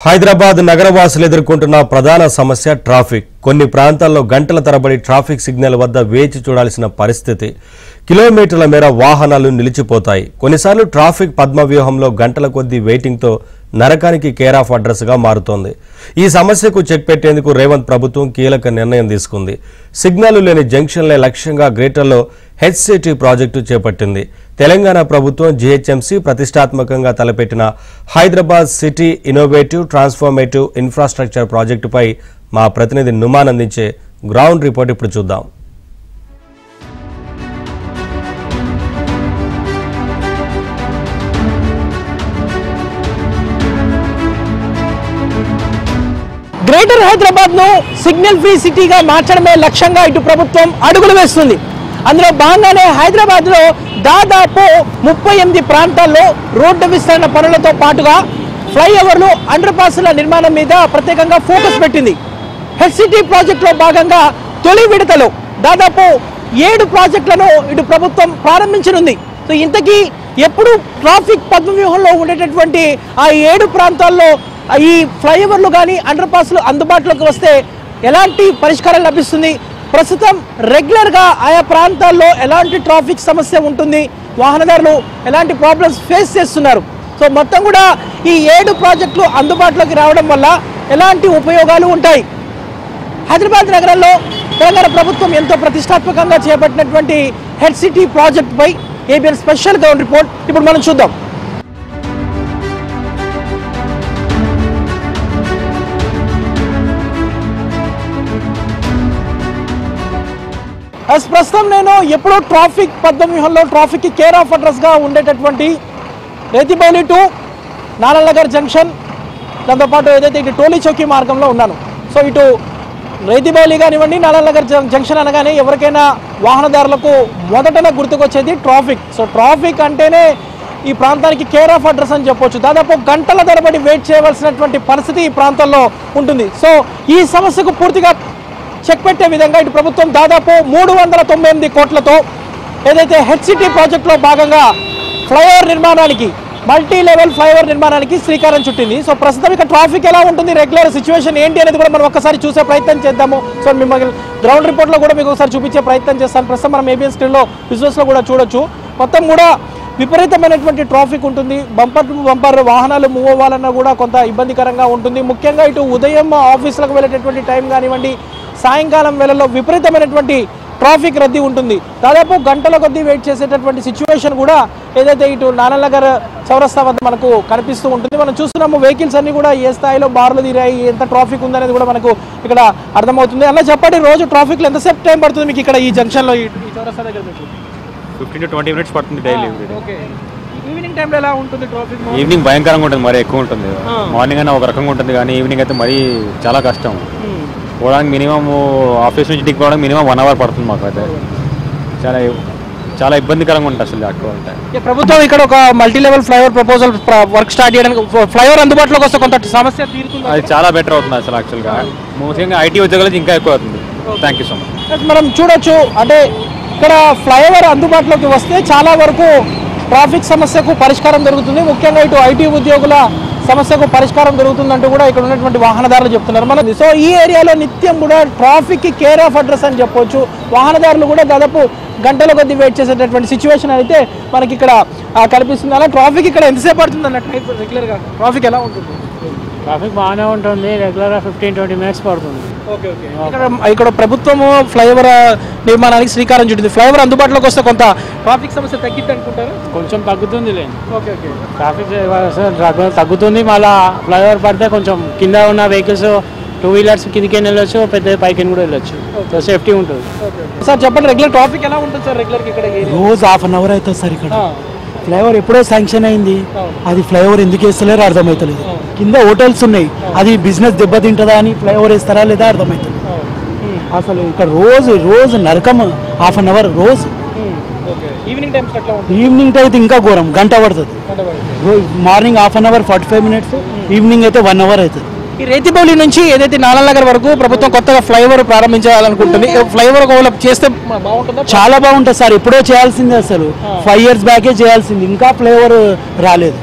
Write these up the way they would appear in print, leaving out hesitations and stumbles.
హైదరాబాద్ నగరవాసులు ఎదుర్కొంటున్న ప్రధాన సమస్య ట్రాఫిక్. కొన్ని ప్రాంతాల్లో గంటల తరబడి ట్రాఫిక్ సిగ్నల్ వద్ద వేచి చూడాల్సిన పరిస్థితి. కిలోమీటర్ల మేర వాహనాలు నిలిచిపోతాయి. కొన్నిసార్లు ట్రాఫిక్ పద్మవ్యూహంలో గంటల కొద్దీ వెయిటింగ్తో నరకానికి కేర్ ఆఫ్ అడ్రస్గా మారుతోంది. ఈ సమస్యకు చెక్ పెట్టేందుకు రేవంత్ ప్రభుత్వం కీలక నిర్ణయం తీసుకుంది. సిగ్నల్ లేని జంక్షన్లే లక్ష్యంగా గ్రేటర్లో హెచ్సిటీ ప్రాజెక్టు చేపట్టింది. తెలంగాణ ప్రభుత్వం జీహెచ్ఎంసీ ప్రతిష్టాత్మకంగా తలపెట్టిన Hyderabad city innovative transformative infrastructure ప్రాజెక్టుపై మా ప్రతినిధి నుమాన్ అందించే గ్రౌండ్ రిపోర్ట్ ఇప్పుడు చూద్దాం. గ్రేటర్ హైదరాబాద్ ను సిగ్నల్ ఫ్రీ సిటీగా మార్చడమే లక్ష్యంగా ఇటు ప్రభుత్వం అడుగులు వేస్తుంది. అందులో భాగంగానే హైదరాబాద్ లో దాదాపు 38 ప్రాంతాల్లో రోడ్డు విస్తరణ పనులతో పాటుగా ఫ్లైఓవర్లు, అండర్ పాస్ల నిర్మాణం మీద ప్రత్యేకంగా ఫోకస్ పెట్టింది. హెచ్సిటీ ప్రాజెక్టులో భాగంగా తొలి విడతలో దాదాపు 7 ప్రాజెక్టులను ఇటు ప్రభుత్వం ప్రారంభించనుంది. సో ఇంతకీ ఎప్పుడు ట్రాఫిక్ పద్మవ్యూహంలో ఉండేటటువంటి ఆ 7 ప్రాంతాల్లో ఈ ఫ్లైఓవర్లు కానీ అండర్ పాస్లు అందుబాటులోకి వస్తే ఎలాంటి పరిష్కారం లభిస్తుంది, ప్రస్తుతం రెగ్యులర్గా ఆయా ప్రాంతాల్లో ఎలాంటి ట్రాఫిక్ సమస్య ఉంటుంది, వాహనదారులు ఎలాంటి ప్రాబ్లమ్స్ ఫేస్ చేస్తున్నారు, సో మొత్తం కూడా ఈ 7 ప్రాజెక్టులు అందుబాటులోకి రావడం వల్ల ఎలాంటి ఉపయోగాలు ఉంటాయి. హైదరాబాద్ నగరంలో తెలంగాణ ప్రభుత్వం ఎంతో ప్రతిష్టాత్మకంగా చేపట్టినటువంటి హెచ్సిటీ ప్రాజెక్టుపై ఏబిఎన్ స్పెషల్ గ్రౌండ్ రిపోర్ట్ ఇప్పుడు మనం చూద్దాం. ప్రస్తుతం నేను ఎప్పుడో ట్రాఫిక్ పద్మవ్యూహంలో ట్రాఫిక్కి కేర్ ఆఫ్ అడ్రస్గా ఉండేటటువంటి రేతిబౌలి టు నారాయణనగర్ జంక్షన్, దాంతోపాటు ఏదైతే ఇటు టోలీ చౌకీ మార్గంలో ఉన్నాను. సో ఇటు రేతిబౌలి కానివ్వండి, నారాయణనగర్ జంక్షన్ అనగానే ఎవరికైనా వాహనదారులకు మొదటనే గుర్తుకొచ్చేది ట్రాఫిక్. సో ట్రాఫిక్ అంటేనే ఈ ప్రాంతానికి కేర్ ఆఫ్ అడ్రస్ అని చెప్పొచ్చు. దాదాపు గంటల తరబడి వెయిట్ చేయవలసినటువంటి పరిస్థితి ఈ ప్రాంతంలో ఉంటుంది. సో ఈ సమస్యకు పూర్తిగా చెక్ పెట్టే విధంగా ఇటు ప్రభుత్వం దాదాపు 398 కోట్లతో ఏదైతే హెచ్సిటీ ప్రాజెక్టులో భాగంగా ఫ్లైఓవర్ నిర్మాణానికి, మల్టీ లెవెల్ ఫ్లైఓవర్ నిర్మాణానికి శ్రీకారం చుట్టింది. సో ప్రస్తుతం ఇక ట్రాఫిక్ ఎలా ఉంటుంది, రెగ్యులర్ సిచ్యువేషన్ ఏంటి అనేది కూడా మనం ఒక్కసారి చూసే ప్రయత్నం చేద్దాము. సో మిమ్మల్ని గ్రౌండ్ రిపోర్ట్లో కూడా మీకు ఒకసారి చూపించే ప్రయత్నం చేస్తాను. ప్రస్తుతం మనం ఏబిఎన్ స్క్రీన్లో విజువల్స్లో కూడా చూడొచ్చు. మొత్తం కూడా విపరీతమైనటువంటి ట్రాఫిక్ ఉంటుంది. బంపర్ టు బంపర్ వాహనాలు మూవ్ అవ్వాలన్నా కూడా కొంత ఇబ్బందికరంగా ఉంటుంది. ముఖ్యంగా ఇటు ఉదయం ఆఫీసులకు వెళ్ళేటటువంటి టైం కానివ్వండి, సాయంకాలం వేళల్లో విపరీతమైనటువంటి ట్రాఫిక్ రద్దీ ఉంటుంది. దాదాపు గంటల కొద్దీ వెయిట్ చేసేటటువంటి సిచ్యువేషన్ కూడా ఏదైతే ఇటు నారాయణనగర్ చౌరస్తా వద్ద మనకు కనిపిస్తూ ఉంటుంది. మనం చూస్తున్నాము వెహికల్స్ అన్ని కూడా ఏ స్థాయిలో బార్లు తీరాయి, ఎంత ట్రాఫిక్ ఉందనేది కూడా మనకు ఇక్కడ అర్థమవుతుంది. అలా చెప్పండి, రోజు ట్రాఫిక్లో ఎంతసేపు టైం పడుతుంది మీకు ఇక్కడ ఈ జంక్షన్లో, ఈ చౌరస్తా దగ్గర? 15 to 20 minutes పడుతుంది డైలీ. ఈవినింగ్ టైంలో ఎలా ఉంటుంది ట్రాఫిక్? ఈవినింగ్ భయంకరంగా ఉంటుంది, మరీ ఎక్కువ ఉంటుంది. మార్నింగ్ అయినా ఒక రకంగా ఉంటుంది, కానీ ఈవినింగ్ అయితే మరీ చాలా కష్టం. పోవడానికి మినిమం ఆఫీస్ నుంచి ఇంటికి పోవడానికి మినిమం 1 hour పడుతుంది మాకు. అయితే చాలా చాలా ఇబ్బందికరంగా ఉంటుంది అసలు అక్కడ ఉంటాయి. ప్రభుత్వం ఇక్కడ ఒక multi level flyover proposal work start చేయడానికి, ఫ్లైఓవర్ అందుబాటులోకి వస్తే కొంత సమస్య తీరుతుంది. అది చాలా బెటర్ అవుతుంది అసలు యాక్చువల్గా. ముఖ్యంగా ఐటీ ఉద్యోగాలు ఇంకా ఎక్కువ అవుతుంది. Thank you so much. మనం చూడొచ్చు, అంటే ఇక్కడ ఫ్లైఓవర్ అందుబాటులోకి వస్తే చాలా వరకు ట్రాఫిక్ సమస్యకు పరిష్కారం దొరుకుతుంది. ముఖ్యంగా ఇటు ఐటీ ఉద్యోగుల సమస్యకు పరిష్కారం దొరుకుతుందంటూ కూడా ఇక్కడ ఉన్నటువంటి వాహనదారులు చెప్తున్నారు మనది. సో ఈ ఏరియాలో నిత్యం కూడా ట్రాఫిక్కి కేర్ ఆఫ్ అడ్రస్ అని చెప్పొచ్చు. వాహనదారులు కూడా దాదాపు గంటల కొద్ది వెయిట్ చేసేటటువంటి సిచ్యువేషన్ అయితే మనకి ఇక్కడ కనిపిస్తుంది. అలా ట్రాఫిక్ ఇక్కడ ఎంతసేపు పడుతుంది అన్నట్టు రెగ్యులర్గా ట్రాఫిక్ ఎలా ఉంటుంది? ట్రాఫిక్ బాగానే ఉంటుంది, రెగ్యులర్గా 15-20 minutes పడుతుంది. ఇక్కడ ప్రభుత్వము ఫ్లైఓవర్ నిర్మాణానికి శ్రీకారం చుట్టింది. ఫ్లైఓవర్ అందుబాటులోకి వస్తే కొంత ట్రాఫిక్ సమస్య తగ్గిద్ది అనుకుంటారు? కొంచెం తగ్గుతుంది లేదు, ఓకే ఓకే. ట్రాఫిక్ తగ్గుతుంది. మళ్ళీ ఫ్లైఓవర్ పడితే కొంచెం కింద ఉన్న వెహికల్స్, 2 wheelers కిందకి వెళ్ళొచ్చు, పెద్ద పైకి కూడా వెళ్ళొచ్చు, సేఫ్టీ ఉంటుంది. సార్ చెప్పండి, రెగ్యులర్ ట్రాఫిక్ ఎలా ఉంటుంది సార్ రెగ్యులర్గా ఇక్కడ? రోజు 1/2 hour అవుతుంది సార్. ఇక్కడ ఫ్లైఓవర్ ఎప్పుడో శాంక్షన్ అయింది, అది ఫ్లైఓవర్ ఎందుకు వేస్తలేరో అర్థమవుతలేదు. కింద హోటల్స్ ఉన్నాయి, అది బిజినెస్ దెబ్బతింటుందా అని ఫ్లైఓవర్ వేస్తారా లేదా అర్థమవుతుంది. అసలు ఇక్కడ రోజు నరకం. 1/2 hour రోజు. ఈవినింగ్ అయితే ఇంకా ఘోరం, గంట పడుతుంది. మార్నింగ్ 1/2 hour 45 minutes, ఈవినింగ్ అయితే 1 hour అవుతుంది. ఈ రేతిబౌలి నుంచి ఏదైతే నాలనగర్ వరకు ప్రభుత్వం కొత్తగా ఫ్లైఓవర్ ప్రారంభించాలనుకుంటుంది. ఫ్లైఓవర్ ఒకవేళ చేస్తే బాగుంటుందా? చాలా బాగుంటుంది సార్. ఎప్పుడో చేయాల్సింది, అసలు 5 years బ్యాకే చేయాల్సింది, ఇంకా ఫ్లైఓవర్ రాలేదు.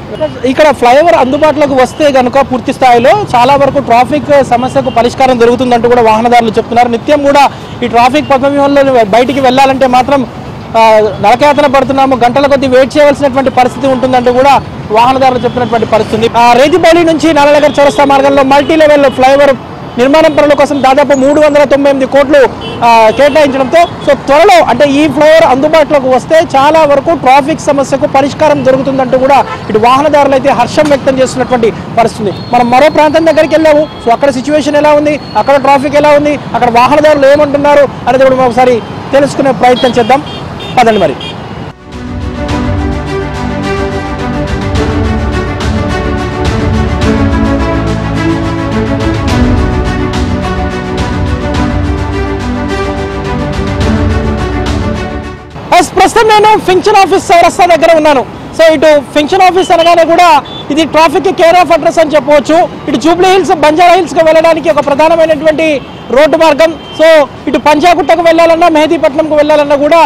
ఇక్కడ ఫ్లైఓవర్ అందుబాటులోకి వస్తే కనుక పూర్తి స్థాయిలో చాలా వరకు ట్రాఫిక్ సమస్యకు పరిష్కారం జరుగుతుందంటూ కూడా వాహనదారులు చెప్తున్నారు. నిత్యం కూడా ఈ ట్రాఫిక్ పథవ్యూహంలో బయటికి వెళ్ళాలంటే మాత్రం నరకయాతన పడుతున్నాము, గంటల కొద్దీ వెయిట్ చేయవలసినటువంటి పరిస్థితి ఉంటుందంటూ కూడా వాహనదారులు చెప్తున్నటువంటి పరిస్థితి. రేతిబౌలి నుంచి నారాయణనగర్ చౌరస్తా మార్గంలో మల్టీ లెవెల్ ఫ్లైఓవర్ నిర్మాణం పనుల కోసం దాదాపు 398 కోట్లు కేటాయించడంతో సో త్వరలో అంటే ఈ ఫ్లైఓవర్ అందుబాటులోకి వస్తే చాలా వరకు ట్రాఫిక్ సమస్యకు పరిష్కారం జరుగుతుందంటూ కూడా ఇటు వాహనదారులు అయితే హర్షం వ్యక్తం చేస్తున్నటువంటి పరిస్థితి. మనం మరో ప్రాంతం దగ్గరికి వెళ్ళాము. సో అక్కడ సిచ్యువేషన్ ఎలా ఉంది, అక్కడ ట్రాఫిక్ ఎలా ఉంది, అక్కడ వాహనదారులు ఏమంటున్నారు అనేది కూడా మనం ఒకసారి తెలుసుకునే ప్రయత్నం చేద్దాం. పదండి మరి. ప్రస్తుతం నేను ఫంక్షన్ ఆఫీస్ చౌరస్తా దగ్గర ఉన్నాను. సో ఇటు ఫంక్షన్ ఆఫీస్ అనగానే కూడా ఇది ట్రాఫిక్ కేర్ ఆఫ్ అడ్రస్ అని చెప్పవచ్చు. ఇటు జూబ్లీ హిల్స్ బంజారా హిల్స్కి వెళ్ళడానికి ఒక ప్రధానమైనటువంటి రోడ్డు మార్గం. సో ఇటు పంజాగుట్టకు వెళ్ళాలన్నా మెహదీపట్నంకు వెళ్ళాలన్నా కూడా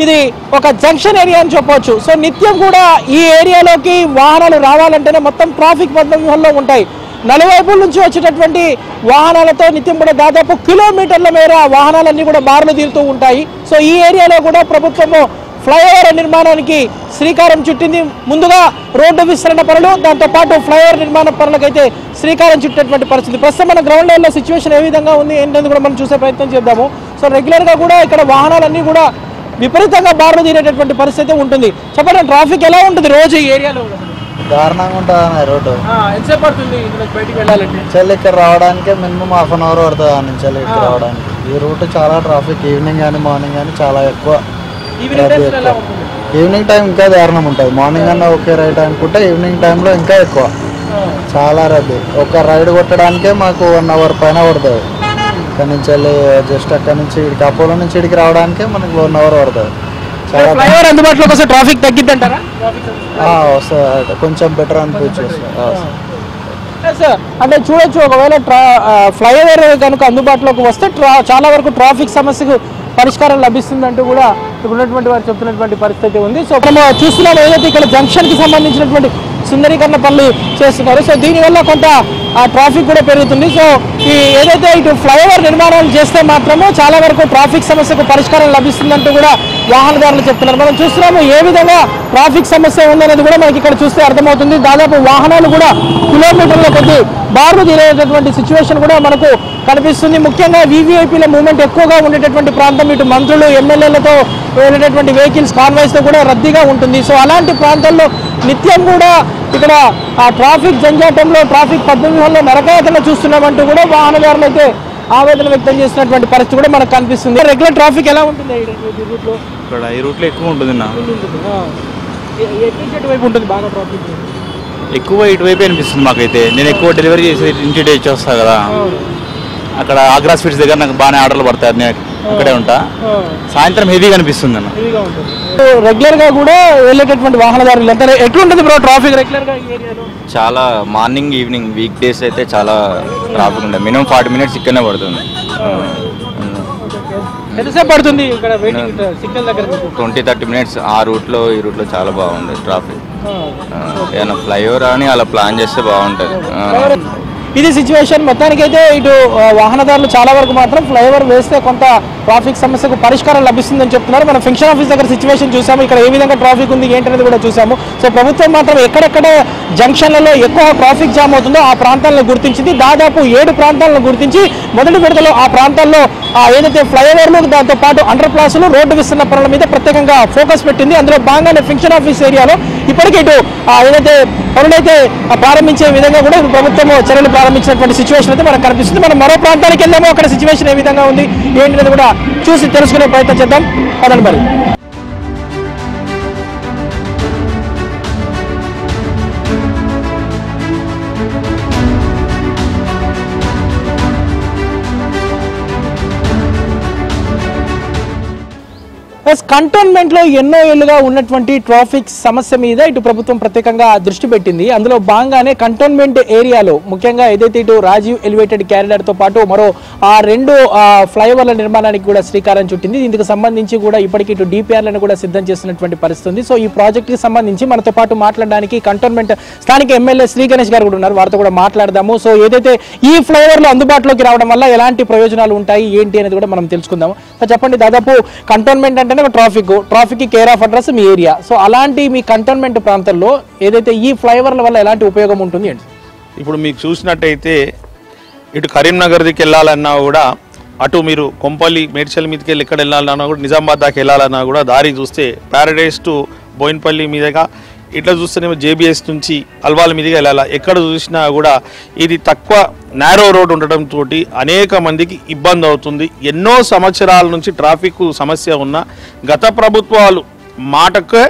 ఇది ఒక జంక్షన్ ఏరియా అని చెప్పవచ్చు. సో నిత్యం కూడా ఈ ఏరియాలోకి వాహనాలు రావాలంటేనే మొత్తం ట్రాఫిక్ పథవ్యూహంలో ఉంటాయి. నలువైపుల నుంచి వచ్చేటటువంటి వాహనాలతో నిత్యం కూడా దాదాపు కిలోమీటర్ల మేర వాహనాలన్నీ కూడా బారులు తీరుతూ ఉంటాయి. సో ఈ ఏరియాలో కూడా ప్రభుత్వము ఫ్లైఓవర్ నిర్మాణానికి శ్రీకారం చుట్టింది. ముందుగా రోడ్డు విస్తరణ పనులు, దాంతోపాటు ఫ్లైఓవర్ నిర్మాణ పనులకైతే శ్రీకారం చుట్టినటువంటి పరిస్థితి. ప్రస్తుతం మన గ్రౌండ్ లెవెల్లో సిచ్యువేషన్ ఏ విధంగా ఉంది ఏంటనేది కూడా మనం చూసే ప్రయత్నం చేద్దాము. సో రెగ్యులర్గా కూడా ఇక్కడ వాహనాలన్నీ కూడా విపరీతంగా బారులు తీరేటటువంటి పరిస్థితి ఉంటుంది. చెప్పండి, ట్రాఫిక్ ఎలా ఉంటుంది రోజు ఈ ఏరియాలో? దారుణంగా ఉంటుంది రోడ్డు. ఎంతసేపు పడుతుంది బయటికి వెళ్ళాలంటే? చల్ ఇక్కడ రావడానికి మినిమం 1/2 hour పడుతుంది నుంచి ఇక్కడ రావడానికి. ఈ రూట్ చాలా ట్రాఫిక్, ఈవినింగ్ కానీ మార్నింగ్ కానీ చాలా ఎక్కువ. ఈవినింగ్ టైం ఇంకా దారుణం ఉంటుంది. మార్నింగ్ అన్న ఓకే రైట్ అనుకుంటే ఈవినింగ్ టైంలో ఇంకా ఎక్కువ, చాలా రద్దీ. ఒక రైడ్ కొట్టడానికే మాకు 1 hour పైన పడుతుంది. ఇక్కడ నుంచి వెళ్ళి జస్ట్ అక్కడ నుంచి ఇడికి అపోలో నుంచి ఇడికి రావడానికే మనకి 1 hour పడుతుంది. ఫ్లైఓవర్ అందుబాటులోకి వస్తే ట్రాఫిక్ తగ్గిద్దంటారా? వస్తుంది, కొంచెం బెటర్ అనిపించేస్తుంది. అంటే చూడొచ్చు, ఒకవేళ ఫ్లైఓవర్ కనుక అందుబాటులోకి వస్తే చాలా వరకు ట్రాఫిక్ సమస్యకు పరిష్కారం లభిస్తుందంటూ కూడా ఉన్నటువంటి వారు చెప్తున్నటువంటి పరిస్థితి ఉంది. సో మనం చూస్తున్నాం ఏదైతే ఇక్కడ జంక్షన్కి సంబంధించినటువంటి సుందరీకరణ పనులు చేస్తున్నారు. సో దీనివల్ల కొంత ట్రాఫిక్ కూడా పెరుగుతుంది. సో ఈ ఏదైతే ఇటు ఫ్లైఓవర్ నిర్మాణాలు చేస్తే మాత్రము చాలా వరకు ట్రాఫిక్ సమస్యకు పరిష్కారం లభిస్తుందంటూ కూడా వాహనదారులు చెప్తున్నారు. మనం చూస్తున్నాము ఏ విధంగా ట్రాఫిక్ సమస్య ఉందనేది కూడా మనకి ఇక్కడ చూస్తే అర్థమవుతుంది. దాదాపు వాహనాలు కూడా కిలోమీటర్ల కొద్ది బారులు తీరేటటువంటి సిచ్యువేషన్ కూడా మనకు కనిపిస్తుంది. ముఖ్యంగా వీవీఐపీల మూవ్మెంట్ ఎక్కువగా ఉండేటటువంటి ప్రాంతం, ఇటు మంత్రులు ఎమ్మెల్యేలతో వెళ్ళేటటువంటి వెహికల్స్ కాన్వాయ్స్తో కూడా రద్దీగా ఉంటుంది. సో అలాంటి ప్రాంతాల్లో నిత్యం కూడా ఇక్కడ ఆ ట్రాఫిక్ జంజాటంలో ట్రాఫిక్ పద్ధతిలో నరకయాతన చూస్తున్నామంటూ కూడా వాహనదారులు అయితే ఆవేదన వ్యక్తం చేసినటువంటి పరిస్థితి కూడా మనకు కనిపిస్తుంది. రెగ్యులర్ ట్రాఫిక్ ఎలా ఉంటుంది ఇక్కడ? ఈ రూట్లో ఎక్కువ ఉంటుంది వైపు ఉంటుంది బాగా ట్రాఫిక్? ఎక్కువ ఇటువైపు అనిపిస్తుంది మాకైతే. నేను ఎక్కువ డెలివరీ చేసి ఇంటి డేట్ వస్తాను కదా, అక్కడ ఆగ్రా స్వీట్స్ దగ్గర నాకు బాగానే ఆర్డర్లు పడతాయి. నేను అక్కడే ఉంటా. సాయంత్రం హెవీగా అనిపిస్తుంది అన్న. రెగ్యులర్ గా కూడా వెళ్ళేటటువంటి వాహనదారులు ఎంత ఎట్లుంటుంది బ్రో ట్రాఫిక్ రెగ్యులర్ గా ఈ ఏరియాలో? చాలా మార్నింగ్ ఈవినింగ్ వీక్ డేస్ అయితే చాలా ట్రాఫిక్ ఉంటుంది. మినిమం 40 minutes ఇక్కడనే పడుతుంది. ఎంతసేపు పడుతుంది ఇక్కడ వెయిటింగ్ సిగ్నల్ దగ్గర? 20-30 minutes. ఆ రూట్లో ఈ రూట్లో చాలా బాగుంది ట్రాఫిక్. ఏదైనా ఫ్లైఓవర్ అని అలా ప్లాన్ చేస్తే బాగుంటుంది. ఇది సిచ్యువేషన్. మొత్తానికైతే ఇటు వాహనదారులు చాలా వరకు మాత్రం ఫ్లైఓవర్ వేస్తే కొంత ట్రాఫిక్ సమస్యకు పరిష్కారం లభిస్తుందని చెప్తున్నారు. మనం ఫంక్షన్ ఆఫీస్ దగ్గర సిచ్యువేషన్ చూసాము, ఇక్కడ ఏ విధంగా ట్రాఫిక్ ఉంది ఏంటనేది కూడా చూసాము. సో ప్రభుత్వం మాత్రం ఎక్కడెక్కడ జంక్షన్లలో ఎక్కువ ట్రాఫిక్ జామ్ అవుతుందో ఆ ప్రాంతాలను గుర్తించింది. దాదాపు 7 ప్రాంతాలను గుర్తించి మొదటి విడతలో ఆ ప్రాంతాల్లో ఏదైతే ఫ్లైఓవర్లు, దాంతోపాటు అండర్ పాస్లు, రోడ్డు విస్తరణ పనుల మీద ప్రత్యేకంగా ఫోకస్ పెట్టింది. అందులో భాగంగానే ఫంక్షన్ ఆఫీస్ ఏరియాలో ఇప్పటికీ ఇటు ఏదైతే పనులైతే ప్రారంభించే విధంగా కూడా ప్రభుత్వం చర్యలు ప్రారంభించినటువంటి సిచ్యువేషన్ అయితే మనకు కనిపిస్తుంది. మనం మరో ప్రాంతానికి వెళ్దాము, అక్కడ సిచ్యువేషన్ ఏ విధంగా ఉంది ఏంటనేది కూడా చూసి తెలుసుకునే ప్రయత్నం చేద్దాం. పదండి మరి. కంటోన్మెంట్లో ఎన్నో ఏళ్లుగా ఉన్నటువంటి ట్రాఫిక్ సమస్య మీద ఇటు ప్రభుత్వం ప్రత్యేకంగా దృష్టి పెట్టింది. అందులో భాగంగానే కంటోన్మెంట్ ఏరియాలో ముఖ్యంగా ఏదైతే ఇటు రాజీవ్ ఎలివేటెడ్ క్యారిడార్తో పాటు మరో 2 ఫ్లైఓవర్ల నిర్మాణానికి కూడా శ్రీకారం చుట్టింది. ఇందుకు సంబంధించి కూడా ఇప్పటికి ఇటు డిపిఆర్లను కూడా సిద్ధం చేస్తున్నటువంటి పరిస్థితి ఉంది. సో ఈ ప్రాజెక్టుకి సంబంధించి మనతో పాటు మాట్లాడడానికి కంటోన్మెంట్ స్థానిక ఎమ్మెల్యే శ్రీ గణేష్ గారు కూడా ఉన్నారు. వారితో కూడా మాట్లాడదాము. సో ఏదైతే ఈ ఫ్లైఓవర్లు అందుబాటులోకి రావడం వల్ల ఎలాంటి ప్రయోజనాలు ఉంటాయి ఏంటి అనేది కూడా మనం తెలుసుకుందాము. చెప్పండి, దాదాపు కంటోన్మెంట్ అంటే traffic care of address me area. So అలాంటి మీ కంటోన్మెంట్ ప్రాంతంలో ఏదైతే ఈ ఫ్లైఓవర్ల వల్ల ఎలాంటి ఉపయోగం ఉంటుంది అండి? ఇప్పుడు మీకు చూసినట్టయితే ఇటు కరీంనగర్ దిక్కు వెళ్ళాలన్నా కూడా, అటు మీరు కొంపల్లి మేడ్చల్ మీదకి వెళ్ళి ఎక్కడ వెళ్ళాలన్నా కూడా, నిజామాబాద్ దాకా వెళ్ళాలన్నా కూడా దారి చూస్తే ప్యారడైస్ టు బోయిన్పల్లి మీదుగా, ఇట్లా చూస్తేనేమో జేబీఎస్ నుంచి అల్వాల మీదుగా వెళ్ళాలి. ఎక్కడ చూసినా కూడా ఇది తక్కువ నేరో రోడ్ ఉండటంతో అనేక మందికి ఇబ్బంది అవుతుంది. ఎన్నో సంవత్సరాల నుంచి ట్రాఫిక్ సమస్య ఉన్న గత ప్రభుత్వాలు మాటకే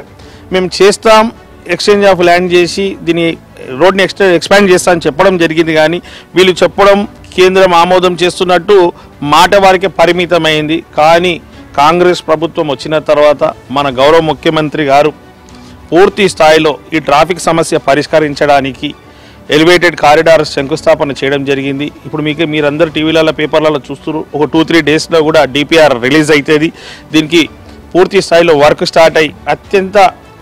మేము చేస్తాం, ఎక్స్చేంజ్ ఆఫ్ ల్యాండ్ చేసి దీని రోడ్ని ఎక్స్పాండ్ చేస్తామని చెప్పడం జరిగింది. కానీ వీళ్ళు చెప్పడం కేంద్రం ఆమోదం చేస్తున్నట్టు మాట వారికి పరిమితమైంది. కానీ కాంగ్రెస్ ప్రభుత్వం వచ్చిన తర్వాత మన గౌరవ ముఖ్యమంత్రి గారు పూర్తి స్థాయిలో ఈ ట్రాఫిక్ సమస్య పరిష్కరించడానికి ఎలివేటెడ్ కారిడార్ శంకుస్థాపన చేయడం జరిగింది. ఇప్పుడు మీరందరూ టీవీలలో పేపర్లలో చూస్తున్నారు. ఒక 2-3 డేస్లో కూడా డిపిఆర్ రిలీజ్ అవుతుంది. దీనికి పూర్తి స్థాయిలో వర్క్ స్టార్ట్ అయ్యి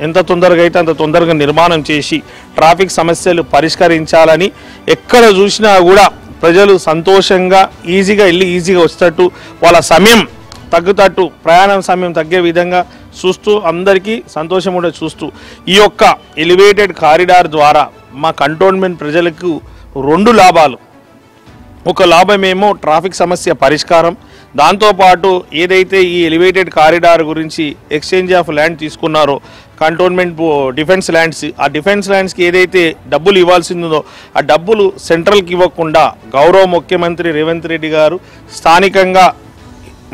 ఎంత తొందరగా అయితే అంత తొందరగా నిర్మాణం చేసి ట్రాఫిక్ సమస్యలు పరిష్కరించాలని, ఎక్కడ చూసినా కూడా ప్రజలు సంతోషంగా ఈజీగా వెళ్ళి ఈజీగా వచ్చేటట్టు, వాళ్ళ సమయం తగ్గుతట్టు, ప్రయాణం సమయం తగ్గే విధంగా చూస్తూ, అందరికీ సంతోషం కూడా చూస్తూ, ఈ యొక్క ఎలివేటెడ్ కారిడార్ ద్వారా మా కంటోన్మెంట్ ప్రజలకు 2 లాభాలు. ఒక లాభమేమో ట్రాఫిక్ సమస్య పరిష్కారం, దాంతోపాటు ఏదైతే ఈ ఎలివేటెడ్ కారిడార్ గురించి ఎక్స్చేంజ్ ఆఫ్ ల్యాండ్ తీసుకున్నారో కంటోన్మెంట్ డిఫెన్స్ ల్యాండ్స్, ఆ డిఫెన్స్ ల్యాండ్స్కి ఏదైతే డబ్బులు ఇవ్వాల్సిందో ఆ డబ్బులు సెంట్రల్కి ఇవ్వకుండా గౌరవ ముఖ్యమంత్రి రేవంత్ రెడ్డి గారు స్థానికంగా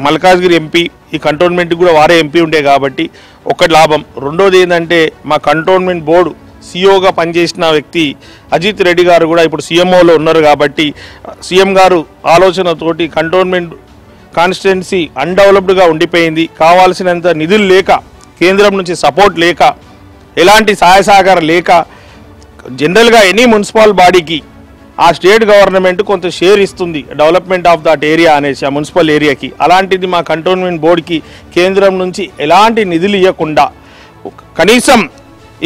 మల్కాజ్గిరి ఎంపీ, ఈ కంటోన్మెంట్కి కూడా వారే ఎంపీ ఉండే కాబట్టి ఒక లాభం. రెండోది ఏంటంటే మా కంటోన్మెంట్ బోర్డు సీఈఓగా పనిచేసిన వ్యక్తి అజిత్ రెడ్డి గారు కూడా ఇప్పుడు సీఎంఓలో ఉన్నారు కాబట్టి సీఎం గారు ఆలోచనతోటి కంటోన్మెంట్ కాన్స్టిట్యున్సీ అన్డెవలప్డ్గా ఉండిపోయింది. కావాల్సినంత నిధులు లేక, కేంద్రం నుంచి సపోర్ట్ లేక, ఎలాంటి సహాయ సహకారం లేక, జనరల్గా ఎనీ మున్సిపల్ బాడీకి ఆ స్టేట్ గవర్నమెంట్ కొంత షేర్ ఇస్తుంది డెవలప్మెంట్ ఆఫ్ దట్ ఏరియా అనేసి ఆ మున్సిపల్ ఏరియాకి. అలాంటిది మా కంటోన్మెంట్ బోర్డుకి కేంద్రం నుంచి ఎలాంటి నిధులు ఇవ్వకుండా, కనీసం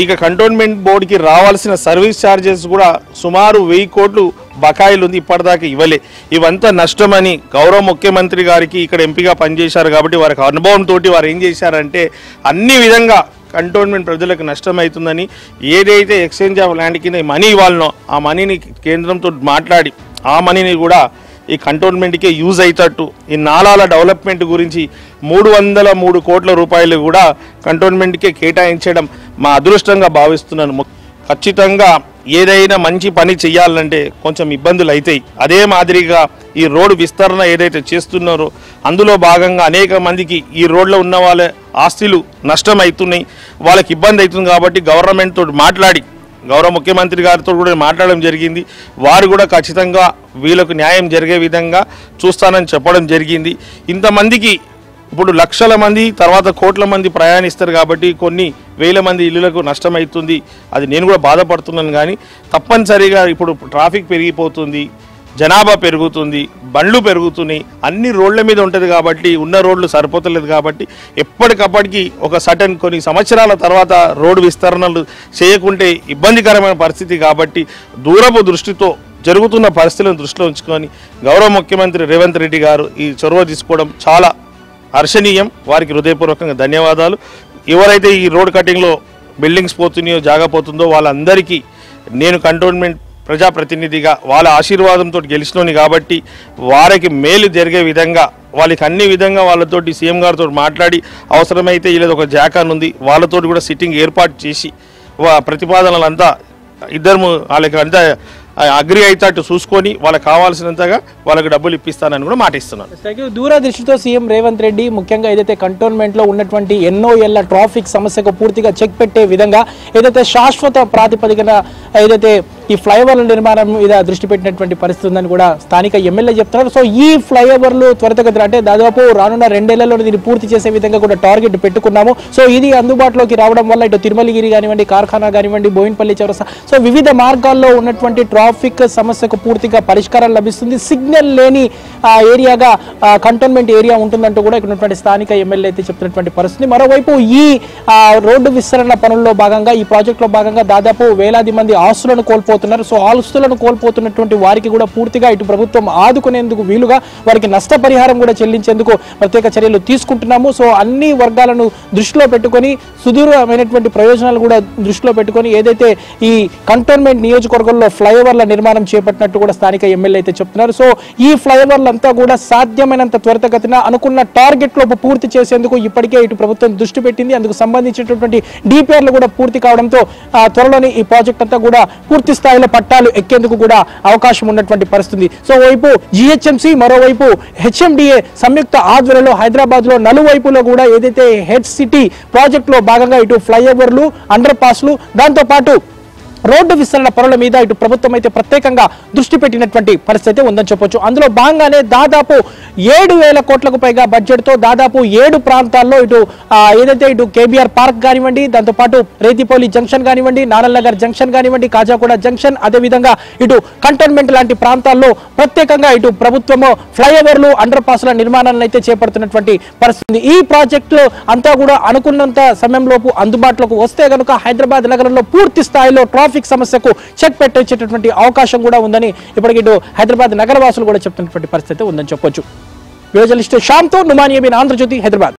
ఇక కంటోన్మెంట్ బోర్డుకి రావాల్సిన సర్వీస్ ఛార్జెస్ కూడా సుమారు 1000 కోట్లు బకాయిలు ఉంది, ఇప్పటిదాకా ఇవ్వలే. ఇవంతా నష్టమని గౌరవ ముఖ్యమంత్రి గారికి ఇక్కడ ఎంపీగా పనిచేశారు కాబట్టి వారికి అనుభవంతో వారు ఏం చేశారంటే అన్ని విధంగా కంటోన్మెంట్ ప్రజలకు నష్టమవుతుందని, ఏదైతే ఎక్స్చేంజ్ ఆఫ్ ల్యాండ్ కింద మనీ ఇవ్వాలనో ఆ మనీని కేంద్రంతో మాట్లాడి ఆ మనీని కూడా ఈ కంటోన్మెంట్కే యూజ్ అవుతట్టు, ఈ నాలాల డెవలప్మెంట్ గురించి 303 కోట్ల రూపాయలు కూడా కంటోన్మెంట్కే కేటాయించడం మా అదృష్టంగా భావిస్తున్నాను. ఖచ్చితంగా ఏదైనా మంచి పని చేయాలంటే కొంచెం ఇబ్బందులు అవుతాయి. అదే మాదిరిగా ఈ రోడ్డు విస్తరణ ఏదైతే చేస్తున్నారో అందులో భాగంగా అనేక మందికి ఈ రోడ్లో ఉన్న వాళ్ళ ఆస్తులు నష్టం అవుతున్నాయి, వాళ్ళకి ఇబ్బంది అవుతుంది. కాబట్టి గవర్నమెంట్ తోటి మాట్లాడి గౌరవ ముఖ్యమంత్రి గారితో కూడా మాట్లాడడం జరిగింది. వారు కూడా ఖచ్చితంగా వీళ్ళకు న్యాయం జరిగే విధంగా చూస్తానని చెప్పడం జరిగింది. ఇంతమందికి ఇప్పుడు లక్షల మంది తర్వాత కోట్ల మంది ప్రయాణిస్తారు కాబట్టి కొన్ని వేల మంది ఇళ్ళకు నష్టమవుతుంది. అది నేను కూడా బాధపడుతున్నాను. కానీ తప్పనిసరిగా ఇప్పుడు ట్రాఫిక్ పెరిగిపోతుంది, జనాభా పెరుగుతుంది, బండ్లు పెరుగుతున్నాయి, అన్ని రోడ్ల మీద ఉంటుంది కాబట్టి ఉన్న రోడ్లు సరిపోతలేదు. కాబట్టి ఎప్పటికప్పటికి ఒక సటన్ కొన్ని సంవత్సరాల తర్వాత రోడ్డు విస్తరణలు చేయకుంటే ఇబ్బందికరమైన పరిస్థితి. కాబట్టి దూరపు దృష్టితో జరుగుతున్న పరిస్థితులను దృష్టిలో ఉంచుకొని గౌరవ ముఖ్యమంత్రి రేవంత్ రెడ్డి గారు ఈ చొరవ తీసుకోవడం చాలా హర్షణీయం. వారికి హృదయపూర్వకంగా ధన్యవాదాలు. ఎవరైతే ఈ రోడ్ కటింగ్లో బిల్డింగ్స్ పోతున్నాయో జాగా పోతుందో వాళ్ళందరికీ నేను కంటోన్మెంట్ ప్రజాప్రతినిధిగా వాళ్ళ ఆశీర్వాదంతో గెలిచినోని కాబట్టి వారికి మేలు జరిగే విధంగా వాళ్ళకి అన్ని విధంగా వాళ్ళతోటి సీఎం గారితో మాట్లాడి అవసరమైతే ఇలా ఒక జాకాన్ ఉంది వాళ్ళతోటి కూడా సిట్టింగ్ ఏర్పాటు చేసి ప్రతిపాదనలంతా ఇద్దరు వాళ్ళకి అంతా అగ్రి అయితే చూసుకొని వాళ్ళకి కావాల్సినంతగా వాళ్ళకి డబ్బులు ఇప్పిస్తానని కూడా మాటిస్తున్నాను. దూరదృష్టితో సీఎం రేవంత్ రెడ్డి ముఖ్యంగా ఏదైతే కంటోన్మెంట్లో ఉన్నటువంటి ఎన్నో ఏళ్ల ట్రాఫిక్ సమస్యకు పూర్తిగా చెక్ పెట్టే విధంగా ఏదైతే శాశ్వత ప్రాతిపదికన ఏదైతే ఈ ఫ్లైఓవర్ల నిర్మాణం మీద దృష్టి పెట్టినటువంటి పరిస్థితి ఉందని కూడా స్థానిక ఎమ్మెల్యే చెప్తున్నారు. సో ఈ ఫ్లైఓవర్లు త్వరితగతిన అంటే దాదాపు రానున్న 2 ఏళ్లలో దీన్ని పూర్తి చేసే విధంగా కూడా టార్గెట్ పెట్టుకున్నాము. సో ఇది అందుబాటులోకి రావడం వల్ల ఇటు తిరుమలగిరి కానివ్వండి, కార్ఖానా కానివ్వండి, బోయిన్పల్లి చౌరస్తా, సో వివిధ మార్గాల్లో ఉన్నటువంటి ట్రాఫిక్ సమస్యకు పూర్తిగా పరిష్కారం లభిస్తుంది. సిగ్నల్ లేని ఏరియాగా కంటోన్మెంట్ ఏరియా ఉంటుందంటూ కూడా ఇక్కడ ఉన్నటువంటి స్థానిక ఎమ్మెల్యే అయితే చెప్తున్నటువంటి పరిస్థితి. మరోవైపు ఈ రోడ్డు విస్తరణ పనుల్లో భాగంగా, ఈ ప్రాజెక్టులో భాగంగా దాదాపు వేలాది మంది ఆస్తులను కోల్పోతున్నారు. సో ఆస్తులను కోల్పోతున్నటువంటి వారికి కూడా పూర్తిగా ఇటు ప్రభుత్వం ఆదుకునేందుకు వీలుగా వారికి నష్టపరిహారం కూడా చెల్లించేందుకు ప్రత్యేక చర్యలు తీసుకుంటున్నాము. సో అన్ని వర్గాలను దృష్టిలో పెట్టుకొని, సుదూరమైనటువంటి ప్రయోజనాలు కూడా దృష్టిలో పెట్టుకొని ఏదైతే ఈ కంటోన్మెంట్ నియోజకవర్గంలో ఫ్లైఓవర్ల నిర్మాణం చేపట్టినట్టు కూడా స్థానిక ఎమ్మెల్యే అయితే చెప్తున్నారు. సో ఈ ఫ్లైఓవర్లంతా కూడా సాధ్యమైనంత త్వరితగతిన అనుకున్న టార్గెట్ లోపు పూర్తి చేసేందుకు ఇప్పటికే ఇటు ప్రభుత్వం దృష్టి పెట్టింది. అందుకు సంబంధించినటువంటి డిపిఆర్లు కూడా పూర్తి కావడంతో త్వరలోని ఈ ప్రాజెక్ట్ అంతా కూడా పూర్తి స్థాయిలో పట్టాలు ఎక్కేందుకు కూడా అవకాశం ఉన్నటువంటి పరిస్థితి. సో వైపు జిహెచ్ఎంసీ, మరోవైపు హెచ్ఎండిఏ సంయుక్త ఆధ్వర్యంలో హైదరాబాద్ లో నలువైపులో కూడా ఏదైతే హెడ్ సిటీ ప్రాజెక్ట్ లో భాగంగా ఇటు ఫ్లైఓవర్లు, అండర్ పాస్లు, దాంతో పాటు రోడ్డు విస్తరణ పనుల మీద ఇటు ప్రభుత్వం అయితే ప్రత్యేకంగా దృష్టి పెట్టినటువంటి పరిస్థితి ఉందని చెప్పొచ్చు. అందులో భాగంగానే దాదాపు 7,000 కోట్లకు పైగా బడ్జెట్ తో దాదాపు 7 ప్రాంతాల్లో ఇటు ఏదైతే ఇటు కేబీఆర్ పార్క్ కానివ్వండి, దాంతోపాటు రేతిపోలి జంక్షన్ కానివ్వండి, నానల్ నగర్ జంక్షన్ కానివ్వండి, కాజాగూడ జంక్షన్, అదేవిధంగా ఇటు కంటోన్మెంట్ లాంటి ప్రాంతాల్లో ప్రత్యేకంగా ఇటు ప్రభుత్వము ఫ్లైఓవర్లు, అండర్ పాస్ల నిర్మాణాలను అయితే చేపడుతున్నటువంటి పరిస్థితి. ఈ ప్రాజెక్టులో అంతా కూడా అనుకున్నంత సమయంలోపు అందుబాటులోకి వస్తే కనుక హైదరాబాద్ నగరంలో పూర్తి స్థాయిలో ట్రాఫిక్ సమస్యకు చెక్ పెట్టేటటువంటి అవకాశం కూడా ఉందని ఇప్పటికి ఇటు హైదరాబాద్ నగరవాసులు కూడా చెప్తున్నటువంటి పరిస్థితి ఉందని చెప్పొచ్చు. జర్నలిస్ట్ శ్యామ్తో నుమానియా, ఆంధ్రజ్యోతి, హైదరాబాద్.